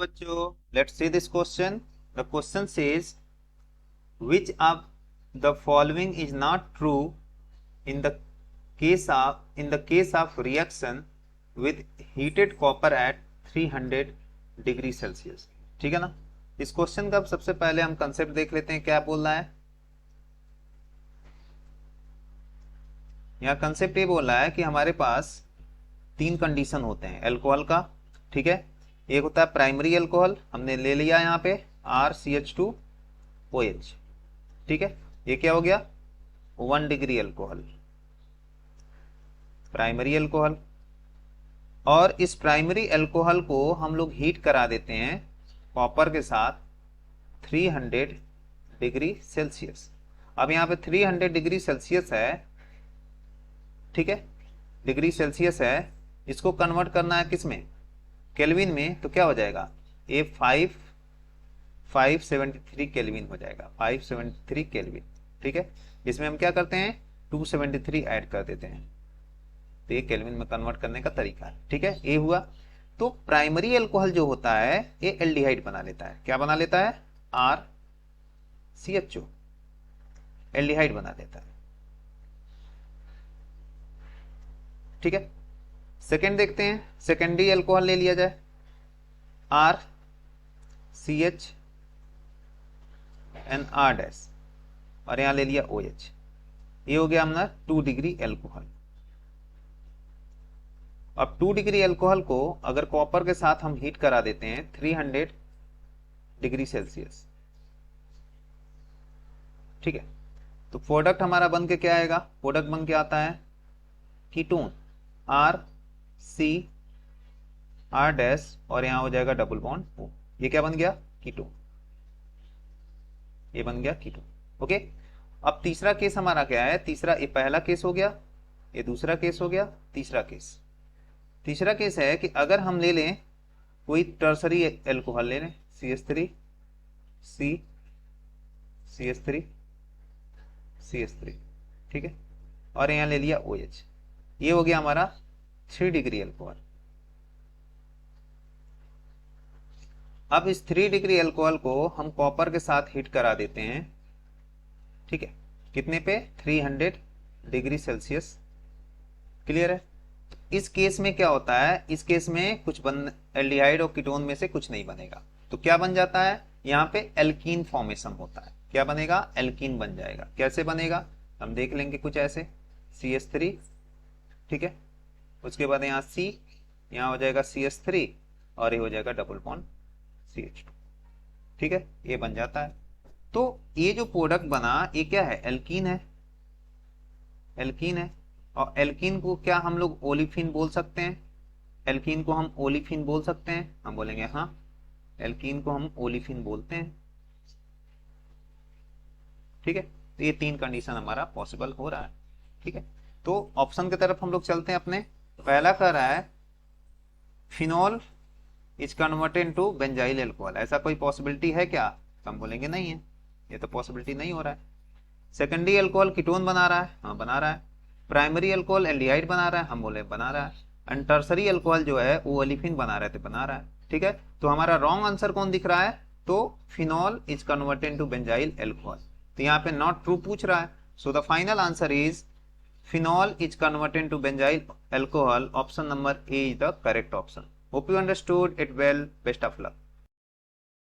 बच्चों, let's see this question. The question says, which of the following is not true in the case of reaction with heated copper at 300 degree Celsius. ठीक है ना। इस question का सबसे पहले हम कंसेप्ट देख लेते हैं, क्या बोल रहा है। यहाँ कंसेप्ट ये बोल रहा है कि हमारे पास तीन कंडीशन होते हैं एल्कोहल का। ठीक है, एक होता है प्राइमरी एल्कोहल, हमने ले लिया यहाँ पे RCH2OH। ठीक है, ये क्या हो गया 1 डिग्री एल्कोहल, प्राइमरी एल्कोहल। और इस प्राइमरी एल्कोहल को हम लोग हीट करा देते हैं कॉपर के साथ 300 डिग्री सेल्सियस। अब यहाँ पे 300 डिग्री सेल्सियस है, ठीक है, डिग्री सेल्सियस है। इसको कन्वर्ट करना है किस में, केल्विन में, तो क्या हो जाएगा ये 573 केल्विन हो जाएगा, 573 केल्विन। ठीक है, इसमें हम क्या करते हैं 273 ऐड कर देते हैं, तो ये केल्विन में कन्वर्ट करने का तरीका है। ठीक है, ये हुआ। तो प्राइमरी एल्कोहल जो होता है ये एल्डिहाइड बना लेता है, क्या बना लेता है RCHO, एल्डिहाइड बना देता है। ठीक है, सेकेंड देखते हैं, सेकेंडरी एल्कोहल ले लिया जाए RCHNR' और यहां ले लिया OH, ये हो गया हमारा 2 डिग्री एल्कोहल। अब 2 डिग्री एल्कोहल को अगर कॉपर के साथ हम हीट करा देते हैं 300 डिग्री सेल्सियस, ठीक है, तो प्रोडक्ट हमारा बन के क्या आएगा, प्रोडक्ट बन के आता है कीटोन RCR' और यहां हो जाएगा डबल बॉन्ड O। ये क्या बन गया कीटोन, ये बन गया कीटोन। ओके, अब तीसरा केस हमारा क्या है, तीसरा, ये पहला केस हो गया, ये दूसरा केस हो गया, तीसरा केस। तीसरा केस है कि अगर हम ले लें कोई टर्सरी एल्कोहल ले लें CH3 CH3, ठीक है, और यहां ले लिया OH, ये हो गया हमारा 3 डिग्री एल्कोहल। अब इस 3 डिग्री एल्कोहल को हम कॉपर के साथ हीट करा देते हैं, ठीक है, कितने पे 300 डिग्री सेल्सियस। क्लियर है। इस केस में क्या होता है, इस केस में कुछ एल्डिहाइड और कीटोन में से कुछ नहीं बनेगा, तो क्या बन जाता है यहाँ पे एल्कीन फॉर्मेशन होता है। क्या बनेगा, एल्कीन बन जाएगा। कैसे बनेगा हम देख लेंगे, कुछ ऐसे CH3, ठीक है, उसके बाद यहाँ C, यहाँ हो जाएगा CH3 और ये हो जाएगा डबल बॉन्ड CH2। ठीक है, ये बन जाता है। तो ये जो प्रोडक्ट बना ये क्या है, एल्कीन है, एल्कीन है। और एल्कीन को क्या हम लोग ओलिफिन बोल सकते हैं, एल्कीन को हम ओलिफिन बोल सकते हैं, हम बोलेंगे हाँ, एल्कीन को हम ओलिफिन बोलते हैं। ठीक है, तो ये तीन कंडीशन हमारा पॉसिबल हो रहा है। ठीक है, तो ऑप्शन की तरफ हम लोग चलते हैं अपने। पहला कह रहा है phenol is converted into benzyl alcohol, ऐसा कोई पॉसिबिलिटी है क्या, तो हम बोलेंगे नहीं है, ये तो पॉसिबिलिटी नहीं हो रहा है। सेकेंडरी एल्कोहल कीटोन बना रहा है, हाँ बना रहा है। प्राइमरी एल्कोहल एल्डिहाइड बना रहा है, हम बोले बना रहा है। एंड टर्सरी एल्कोहल जो है वो ओलिफिन बना रहे थे, बना रहा है। ठीक है, तो हमारा रॉन्ग आंसर कौन दिख रहा है, तो phenol is converted into benzyl alcohol, तो यहाँ पे नॉट ट्रू पूछ रहा है। So the final answer is phenol is converted into benzyl alcohol. Option number A is the correct option. Hope you understood it well, best of luck.